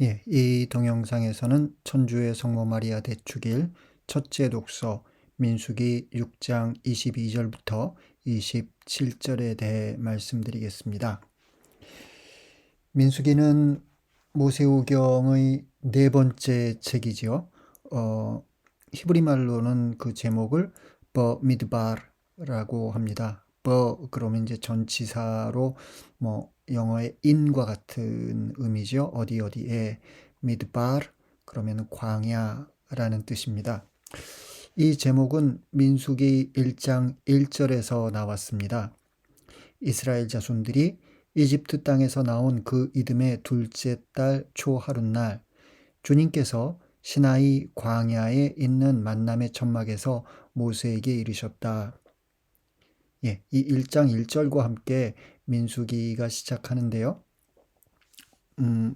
예, 이 동영상에서는 천주의 성모 마리아 대축일 첫째 독서 민수기 6장 22절부터 27절에 대해 말씀드리겠습니다. 민수기는 모세오경의 네 번째 책이지요. 히브리 말로는 그 제목을 버미드바라고 합니다. 그러면 이제 전치사로 뭐 영어의 in과 같은 의미죠. 어디에 미드바르 그러면 광야라는 뜻입니다. 이 제목은 민수기 1장 1절에서 나왔습니다. 이스라엘 자손들이 이집트 땅에서 나온 그 이듬해 둘째 달 초하룻날 주님께서 시나이 광야에 있는 만남의 천막에서 모세에게 이르셨다. 예, 이 1장 1절과 함께 민수기가 시작하는데요.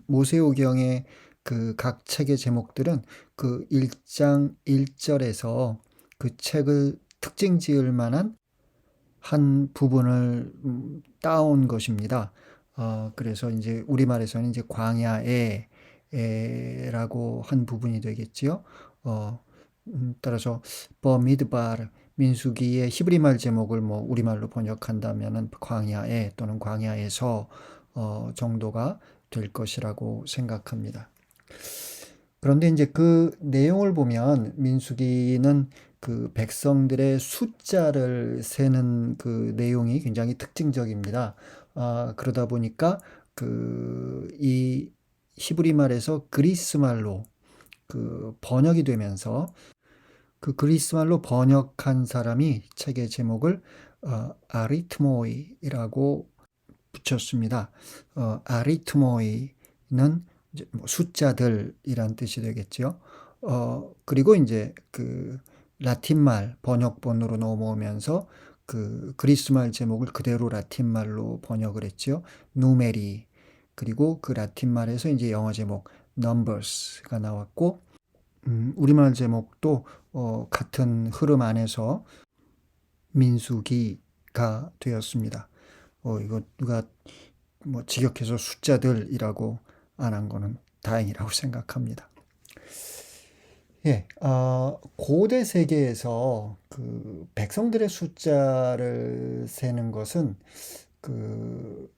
모세오경의 그 각 책의 제목들은 그 1장 1절에서 그 책을 특징 지을 만한 한 부분을 따온 것입니다. 그래서 이제 우리말에서는 이제 광야에 라고 한 부분이 되겠지요. 따라서 버미드바르 민수기의 히브리말 제목을 뭐 우리말로 번역한다면은 광야에 또는 광야에서 정도가 될 것이라고 생각합니다. 그런데 이제 그 내용을 보면 민수기는 그 백성들의 숫자를 세는 그 내용이 굉장히 특징적입니다. 그러다 보니까 이 히브리 말에서 그리스 말로 그 번역이 되면서 그 그리스 말로 번역한 사람이 책의 제목을 아리트모이라고 붙였습니다. 아리트모이는 뭐 숫자들이란 뜻이 되겠죠. 그리고 이제 그 라틴말 번역본으로 넘어오면서 그 그리스말 제목을 그대로 라틴말로 번역을 했죠. 누메리. 그리고 그 라틴말에서 이제 영어 제목 numbers가 나왔고, 우리말 제목도 같은 흐름 안에서 민수기가 되었습니다. 이거 누가 뭐 직역해서 숫자들이라고 안 한 거는 다행이라고 생각합니다. 예, 고대 세계에서 그 백성들의 숫자를 세는 것은 그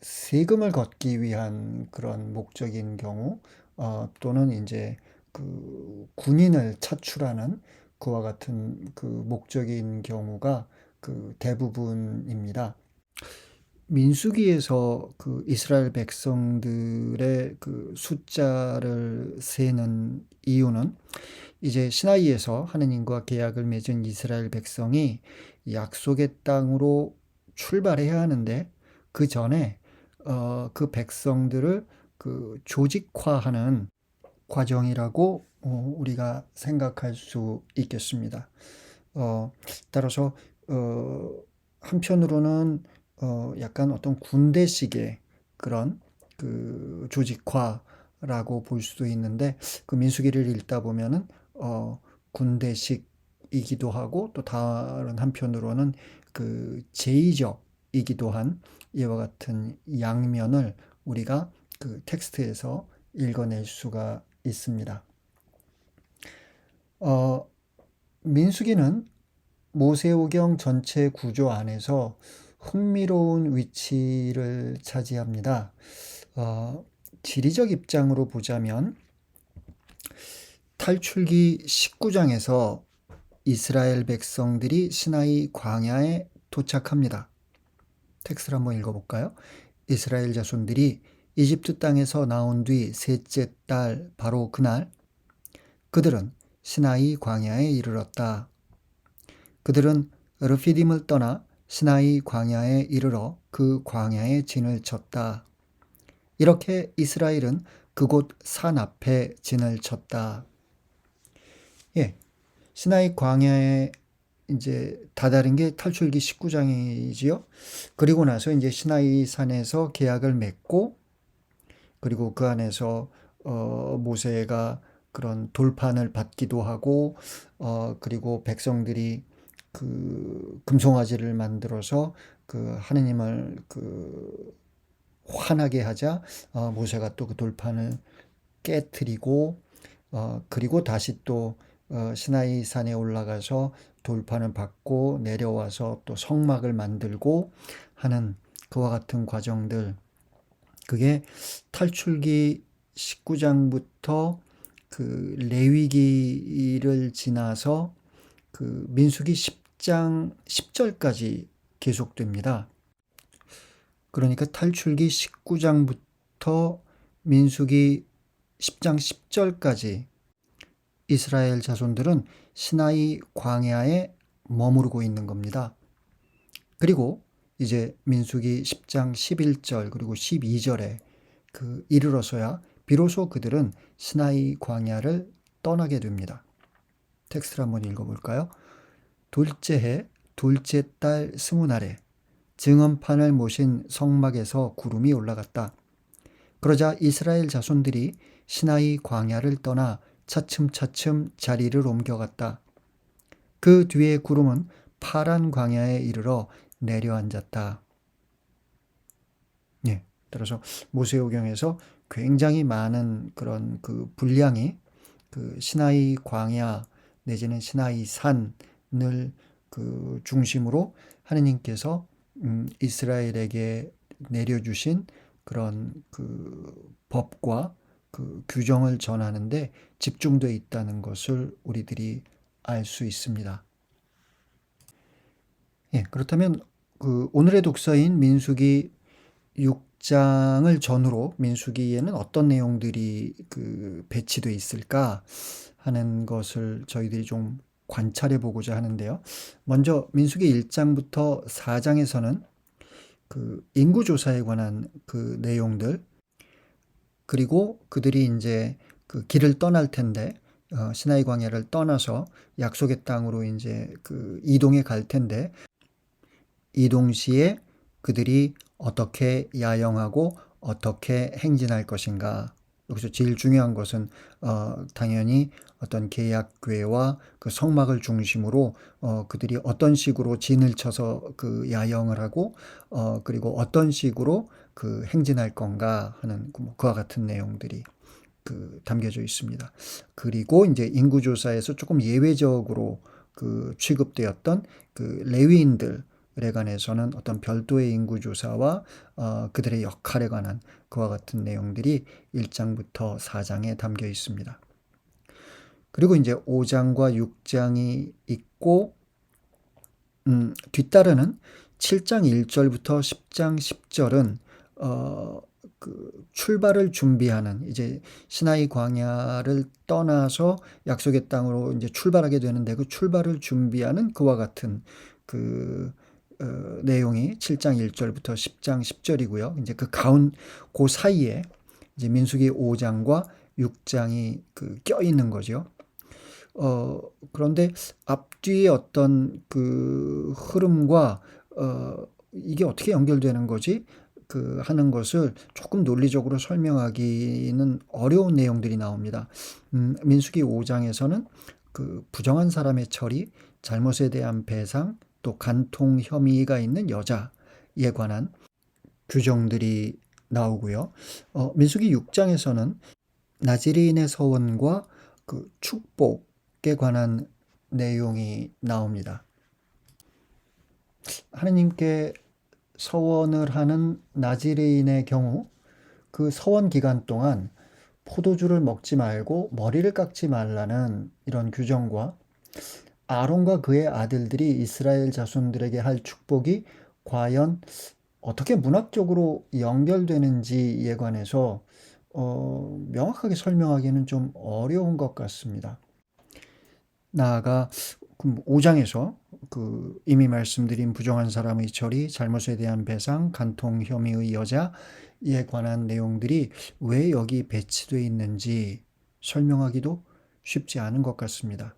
세금을 걷기 위한 그런 목적인 경우, 또는 이제 그 군인을 차출하는 그와 같은 그 목적인 경우가 그 대부분입니다. 민수기에서 그 이스라엘 백성들의 그 숫자를 세는 이유는 이제 시나이에서 하느님과 계약을 맺은 이스라엘 백성이 약속의 땅으로 출발해야 하는데 그 전에 그 백성들을 그 조직화하는 과정이라고 우리가 생각할 수 있겠습니다. 따라서 한편으로는 약간 어떤 군대식의 그런 그 조직화라고 볼 수도 있는데 그 민수기를 읽다 보면은 군대식이기도 하고 또 다른 한편으로는 그 제의적이기도 한 이와 같은 양면을 우리가 그 텍스트에서 읽어낼 수가 있습니다. 어, 민수기는 모세오경 전체 구조 안에서 흥미로운 위치를 차지합니다. 지리적 입장으로 보자면 탈출기 19장에서 이스라엘 백성들이 시나이 광야에 도착합니다. 텍스트를 한번 읽어볼까요? 이스라엘 자손들이 이집트 땅에서 나온 뒤 셋째 달 바로 그날 그들은 시나이 광야에 이르렀다. 그들은 르피딤을 떠나 시나이 광야에 이르러 그 광야에 진을 쳤다. 이렇게 이스라엘은 그곳 산 앞에 진을 쳤다. 예, 시나이 광야에 이제 다다른 게 탈출기 19장이지요. 그리고 나서 이제 시나이 산에서 계약을 맺고 그리고 그 안에서 모세가 그런 돌판을 받기도 하고 그리고 백성들이 그 금송아지를 만들어서 그 하느님을 그 화나게 하자 모세가 또 그 돌판을 깨트리고 그리고 다시 또 시나이 산에 올라가서 돌판을 받고 내려와서 또 성막을 만들고 하는 그와 같은 과정들, 그게 탈출기 19장부터 그 레위기를 지나서 그 민수기 10장 10절까지 계속됩니다. 그러니까 탈출기 19장부터 민수기 10장 10절까지 이스라엘 자손들은 시나이 광야에 머무르고 있는 겁니다. 그리고 이제 민수기 10장 11절 그리고 12절에 그 이르러서야 비로소 그들은 시나이 광야를 떠나게 됩니다. 텍스트를 한번 읽어볼까요? 둘째 해 둘째 달 20날에 증언판을 모신 성막에서 구름이 올라갔다. 그러자 이스라엘 자손들이 시나이 광야를 떠나 차츰차츰 자리를 옮겨갔다. 그 뒤에 구름은 파란 광야에 이르러 내려앉았다. 예, 따라서 모세오경에서 굉장히 많은 그런 그 분량이 그 시나이 광야 내지는 시나이 산을 그 중심으로 하느님께서 이스라엘에게 내려주신 그런 그 법과 그 규정을 전하는데 집중되어 있다는 것을 우리들이 알 수 있습니다. 예, 그렇다면 그 오늘의 독서인 민수기 6장을 전후로 민수기에는 어떤 내용들이 그 배치되어 있을까 하는 것을 저희들이 좀 관찰해 보고자 하는데요. 먼저 민수기 1장부터 4장에서는 그 인구조사에 관한 그 내용들, 그리고 그들이 이제 그 길을 떠날 텐데 시나이 광야를 떠나서 약속의 땅으로 이제 그 이동해 갈 텐데 이동 시에 그들이 어떻게 야영하고 어떻게 행진할 것인가. 여기서 제일 중요한 것은 당연히 어떤 계약궤와 그 성막을 중심으로 그들이 어떤 식으로 진을 쳐서 그 야영을 하고 그리고 어떤 식으로 그 행진할 건가 하는 그와 같은 내용들이 그 담겨져 있습니다. 그리고 이제 인구조사에서 조금 예외적으로 그 취급되었던 그 레위인들에 관해서는 어떤 별도의 인구조사와 그들의 역할에 관한 그와 같은 내용들이 1장부터 4장에 담겨 있습니다. 그리고 이제 5장과 6장이 있고 뒤따르는 7장 1절부터 10장 10절은 그 출발을 준비하는 이제 시나이 광야를 떠나서 약속의 땅으로 이제 출발하게 되는데 그 출발을 준비하는 그와 같은 그 내용이 7장 1절부터 10장 10절이고요. 이제 그 사이에 이제 민수기 5장과 6장이 그 껴 있는 거죠. 그런데 앞뒤의 어떤 그 흐름과 이게 어떻게 연결되는 거지? 그 하는 것을 조금 논리적으로 설명하기는 어려운 내용들이 나옵니다. 민수기 5장에서는 그 부정한 사람의 처리, 잘못에 대한 배상, 또 간통 혐의가 있는 여자에 관한 규정들이 나오고요. 민수기 6장에서는 나지레인의 서원과 그 축복에 관한 내용이 나옵니다. 하느님께 서원을 하는 나지레인의 경우 그 서원 기간 동안 포도주를 먹지 말고 머리를 깎지 말라는 이런 규정과 아론과 그의 아들들이 이스라엘 자손들에게 할 축복이 과연 어떻게 문학적으로 연결되는지에 관해서 명확하게 설명하기는 좀 어려운 것 같습니다. 나아가 5장에서 그 이미 말씀드린 부정한 사람의 처리, 잘못에 대한 배상, 간통 혐의의 여자에 관한 내용들이 왜 여기 배치되어 있는지 설명하기도 쉽지 않은 것 같습니다.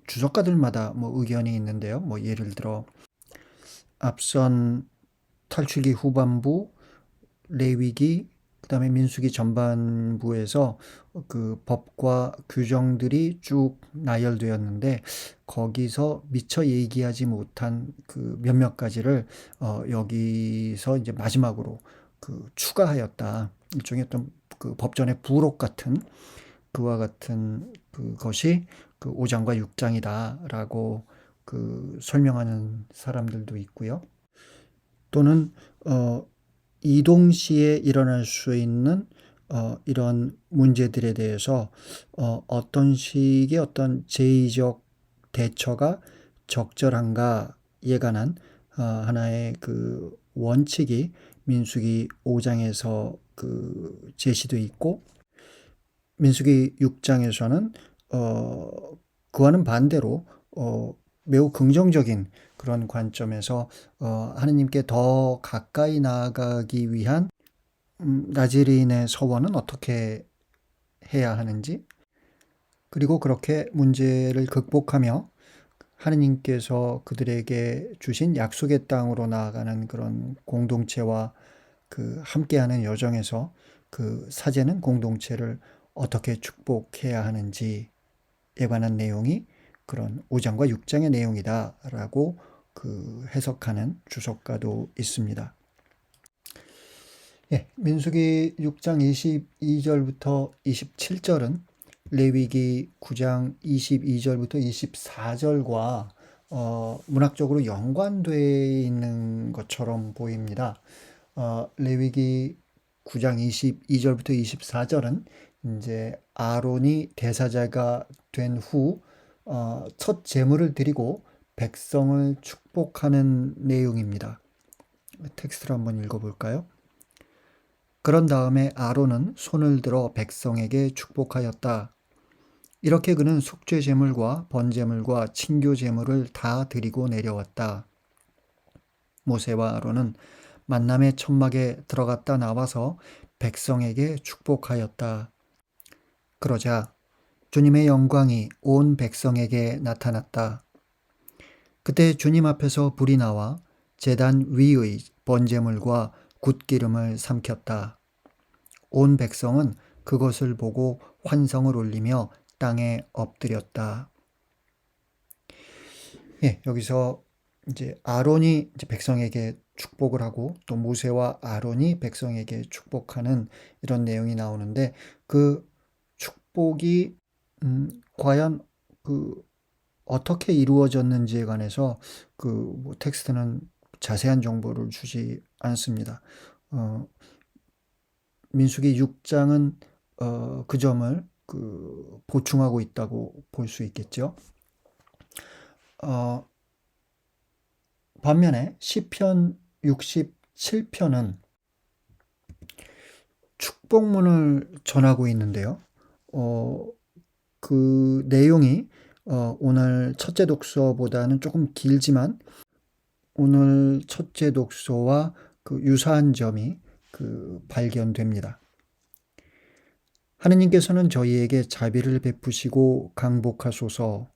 주석가들마다 뭐 의견이 있는데요. 뭐 예를 들어 앞선 탈출기 후반부, 레위기, 그다음에 민수기 전반부에서 그 법과 규정들이 쭉 나열되었는데 거기서 미처 얘기하지 못한 그 몇몇 가지를 여기서 이제 마지막으로 그 추가하였다. 일종의 어떤 그 법전의 부록 같은 그와 같은 그것이 그 5장과 6장이다라고 그 설명하는 사람들도 있고요. 또는 이동시에 일어날 수 있는 이런 문제들에 대해서 어떤 식의 어떤 제의적 대처가 적절한가에 관한 하나의 그 원칙이 민수기 5장에서 그 제시되어 있고 민수기 6장에서는 그와는 반대로 매우 긍정적인 그런 관점에서 하느님께 더 가까이 나아가기 위한 나즈레인의 서원은 어떻게 해야 하는지, 그리고 그렇게 문제를 극복하며 하느님께서 그들에게 주신 약속의 땅으로 나아가는 그런 공동체와 그 함께하는 여정에서 그 사제는 공동체를 어떻게 축복해야 하는지에 관한 내용이 그런 5장과 6장의 내용이다라고 그 해석하는 주석가도 있습니다. 예, 민수기 6장 22절부터 27절은 레위기 9장 22절부터 24절과 문학적으로 연관되어 있는 것처럼 보입니다. 레위기 9장 22절부터 24절은 이제 아론이 대사자가 된 후 첫 제물을 드리고 백성을 축복하는 내용입니다. 텍스트를 한번 읽어볼까요? 그런 다음에 아론은 손을 들어 백성에게 축복하였다. 이렇게 그는 속죄 제물과 번제물과 친교 제물을 다 드리고 내려왔다. 모세와 아론은 만남의 천막에 들어갔다 나와서 백성에게 축복하였다. 그러자 주님의 영광이 온 백성에게 나타났다. 그때 주님 앞에서 불이 나와 제단 위의 번제물과 굿기름을 삼켰다. 온 백성은 그것을 보고 환성을 올리며 땅에 엎드렸다. 예, 여기서 이제 아론이 이제 백성에게 축복을 하고 또 모세와 아론이 백성에게 축복하는 이런 내용이 나오는데 그 축복이 과연 그 어떻게 이루어졌는지에 관해서 그 뭐 텍스트는 자세한 정보를 주지 않습니다. 민수기 6장은 그 점을 그 보충하고 있다고 볼 수 있겠죠. 반면에 시편 67편은 축복문을 전하고 있는데요. 그 내용이 오늘 첫째 독서보다는 조금 길지만 오늘 첫째 독서와 그 유사한 점이 그 발견됩니다. 하느님께서는 저희에게 자비를 베푸시고 강복하소서.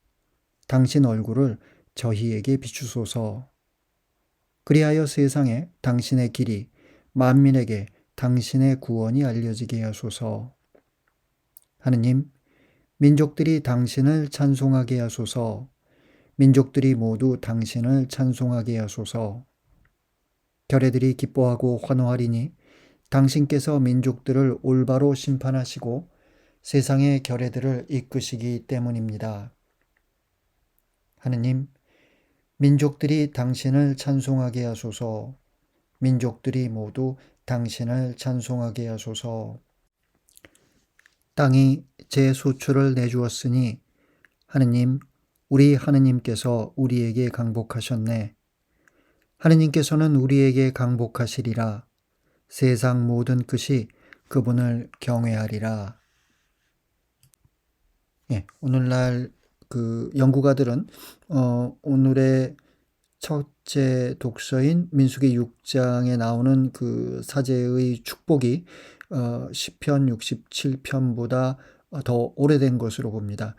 당신 얼굴을 저희에게 비추소서. 그리하여 세상에 당신의 길이, 만민에게 당신의 구원이 알려지게 하소서. 하느님, 민족들이 당신을 찬송하게 하소서. 민족들이 모두 당신을 찬송하게 하소서. 결애들이 기뻐하고 환호하리니 당신께서 민족들을 올바로 심판하시고 세상의 결애들을 이끄시기 때문입니다. 하느님, 민족들이 당신을 찬송하게 하소서. 민족들이 모두 당신을 찬송하게 하소서. 땅이 제 소출을 내주었으니 하느님, 우리 하느님께서 우리에게 강복하셨네. 하느님께서는 우리에게 강복하시리라. 세상 모든 끝이 그분을 경외하리라. 예, 오늘날 그 연구가들은 오늘의 첫째 독서인 민수기 6장에 나오는 그 사제의 축복이 시편 67편보다 더 오래된 것으로 봅니다.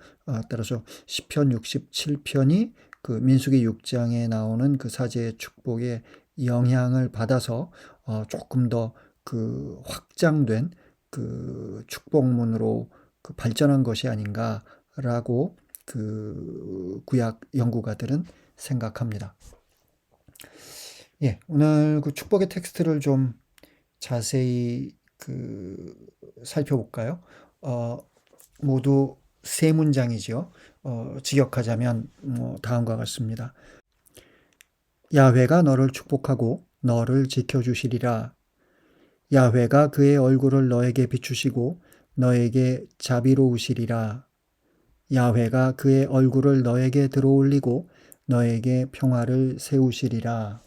따라서 시편 67편이 그 민수기 6장에 나오는 그 사제의 축복에 영향을 받아서 조금 더 그 확장된 그 축복문으로 그 발전한 것이 아닌가라고 그 구약 연구가들은 생각합니다. 예, 오늘 그 축복의 텍스트를 좀 자세히 그 살펴볼까요? 모두 세 문장이죠. 직역하자면 다음과 같습니다. 야훼가 너를 축복하고 너를 지켜주시리라. 야훼가 그의 얼굴을 너에게 비추시고 너에게 자비로우시리라. 야훼가 그의 얼굴을 너에게 들어올리고 너에게 평화를 세우시리라.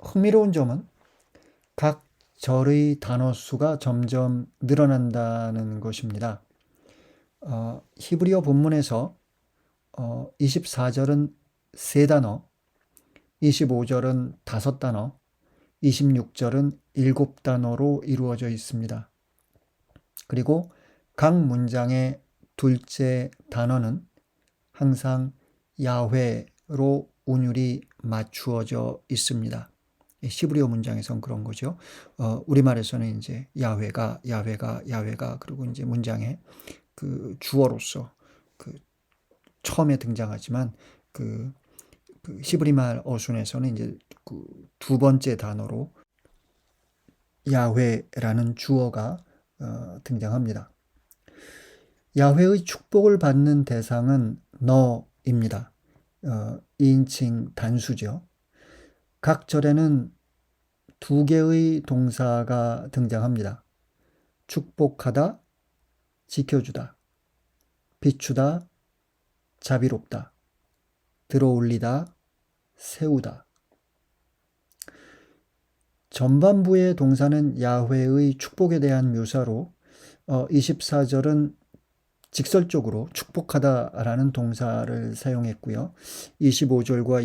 흥미로운 점은 각 절의 단어 수가 점점 늘어난다는 것입니다. 히브리어 본문에서 24절은 3단어, 25절은 5단어, 26절은 7단어로 이루어져 있습니다. 그리고 각 문장의 둘째 단어는 항상 야훼로 운율이 맞추어져 있습니다. 히브리어 문장에선 그런 거죠. 우리말에서는 이제 야훼가 그리고 이제 문장에 그 주어로서 그 처음에 등장하지만 그 히브리말 어순에서는 이제 그 두 번째 단어로 야훼라는 주어가 등장합니다. 야훼의 축복을 받는 대상은 너입니다. 2인칭 단수죠. 각 절에는 2개의 동사가 등장합니다. 축복하다, 지켜주다, 비추다, 자비롭다, 들어올리다, 세우다. 전반부의 동사는 야훼의 축복에 대한 묘사로 24절은 직설적으로 축복하다라는 동사를 사용했고요. 25절과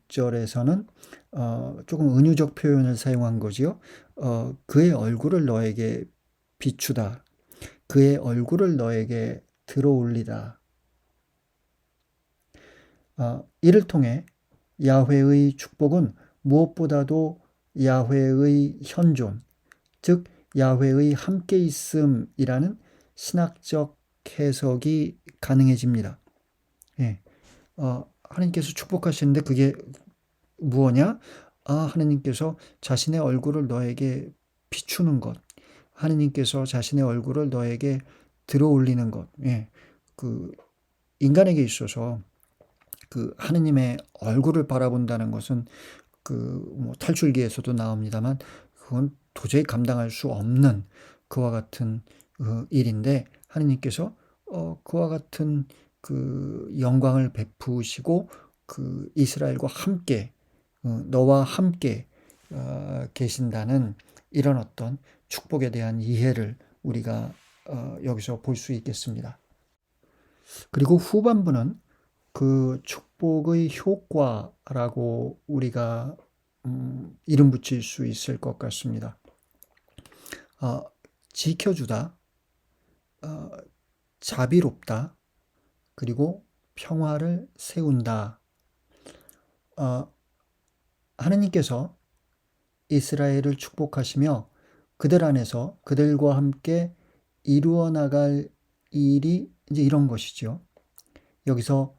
26절에서는 조금 은유적 표현을 사용한 거지요. 그의 얼굴을 너에게 비추다. 그의 얼굴을 너에게 들어올리다. 이를 통해 야훼의 축복은 무엇보다도 야훼의 현존, 즉 야훼의 함께 있음이라는 신학적 해석이 가능해집니다. 예. 하나님께서 축복하시는데 그게 무엇냐? 하나님께서 자신의 얼굴을 너에게 비추는 것. 하나님께서 자신의 얼굴을 너에게 들어올리는 것. 예. 그 인간에게 있어서 그 하나님의 얼굴을 바라본다는 것은 그 탈출기에서도 나옵니다만 그건 도저히 감당할 수 없는 그와 같은 일인데 하나님께서 그와 같은 그 영광을 베푸시고 그 이스라엘과 함께 너와 함께 계신다는 이런 어떤 축복에 대한 이해를 우리가 여기서 볼 수 있겠습니다. 그리고 후반부는 그 축복의 효과라고 우리가 이름 붙일 수 있을 것 같습니다. 지켜주다, 자비롭다, 그리고 평화를 세운다. 하느님께서 이스라엘을 축복하시며 그들 안에서 그들과 함께 이루어 나갈 일이 이제 이런 것이죠. 여기서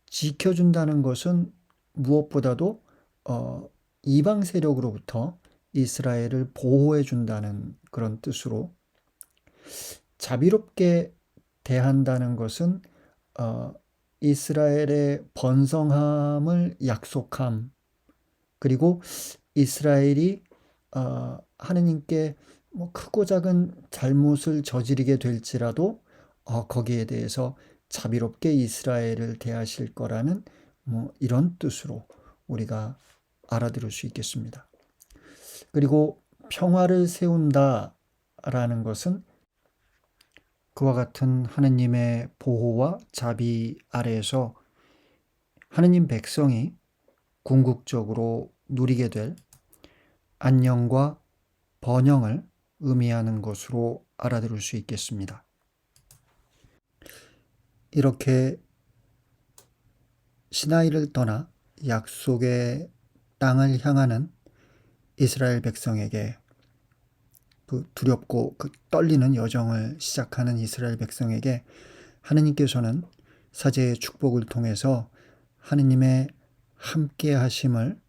지켜준다는 것은 무엇보다도 이방 세력으로부터 이스라엘을 보호해 준다는 그런 뜻으로, 자비롭게 대한다는 것은 이스라엘의 번성함을 약속함, 그리고 이스라엘이 하느님께 크고 작은 잘못을 저지르게 될지라도 거기에 대해서 자비롭게 이스라엘을 대하실 거라는 이런 뜻으로 우리가 알아들을 수 있겠습니다. 그리고 평화를 세운다라는 것은 그와 같은 하느님의 보호와 자비 아래에서 하느님 백성이 궁극적으로 누리게 될 안녕과 번영을 의미하는 것으로 알아들을 수 있겠습니다. 이렇게 시나이를 떠나 약속의 땅을 향하는 이스라엘 백성에게 그 두렵고 그 떨리는 여정을 시작하는 이스라엘 백성에게 하느님께서는 사제의 축복을 통해서 하느님의 함께 하심을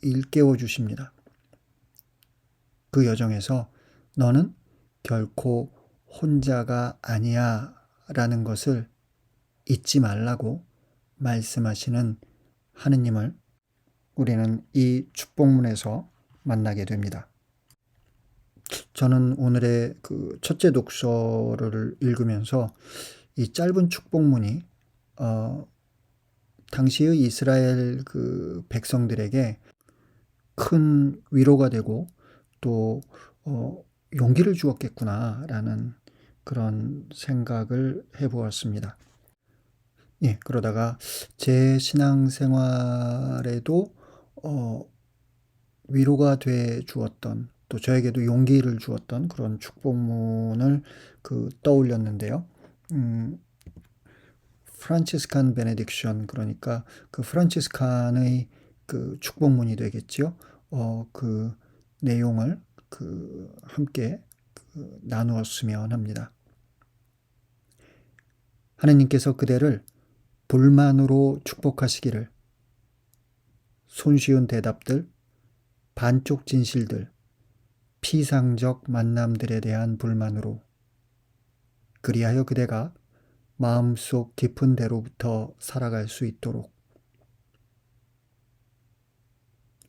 일깨워 주십니다. 그 여정에서 너는 결코 혼자가 아니야 라는 것을 잊지 말라고 말씀하시는 하느님을 우리는 이 축복문에서 만나게 됩니다. 저는 오늘의 그 첫째 독서를 읽으면서 이 짧은 축복문이 당시의 이스라엘 그 백성들에게 큰 위로가 되고 또 용기를 주었겠구나라는 그런 생각을 해보았습니다. 예, 그러다가 제 신앙생활에도 위로가 돼 주었던 또 저에게도 용기를 주었던 그런 축복문을 떠올렸는데요. 프란치스칸 베네딕션, 그러니까 그 프란치스칸의 그 축복문이 되겠지요. 그 내용을 함께 나누었으면 합니다. 하느님께서 그대를 불만으로 축복하시기를. 손쉬운 대답들, 반쪽 진실들, 피상적 만남들에 대한 불만으로. 그리하여 그대가 마음속 깊은 데로부터 살아갈 수 있도록.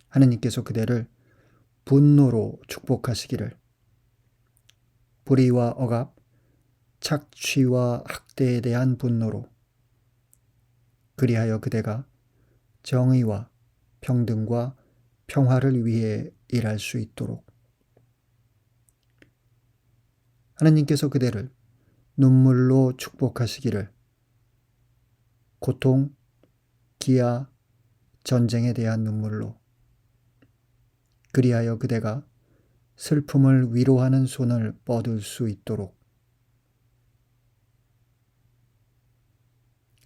하느님께서 그대를 분노로 축복하시기를. 불의와 억압, 착취와 학대에 대한 분노로. 그리하여 그대가 정의와 평등과 평화를 위해 일할 수 있도록. 하느님께서 그대를 눈물로 축복하시기를. 고통, 기아, 전쟁에 대한 눈물로. 그리하여 그대가 슬픔을 위로하는 손을 뻗을 수 있도록.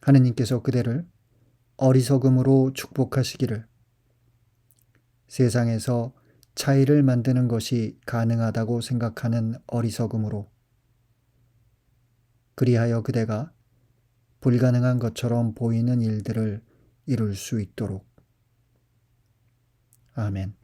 하느님께서 그대를 어리석음으로 축복하시기를. 세상에서 차이를 만드는 것이 가능하다고 생각하는 어리석음으로. 그리하여 그대가 불가능한 것처럼 보이는 일들을 이룰 수 있도록. 아멘.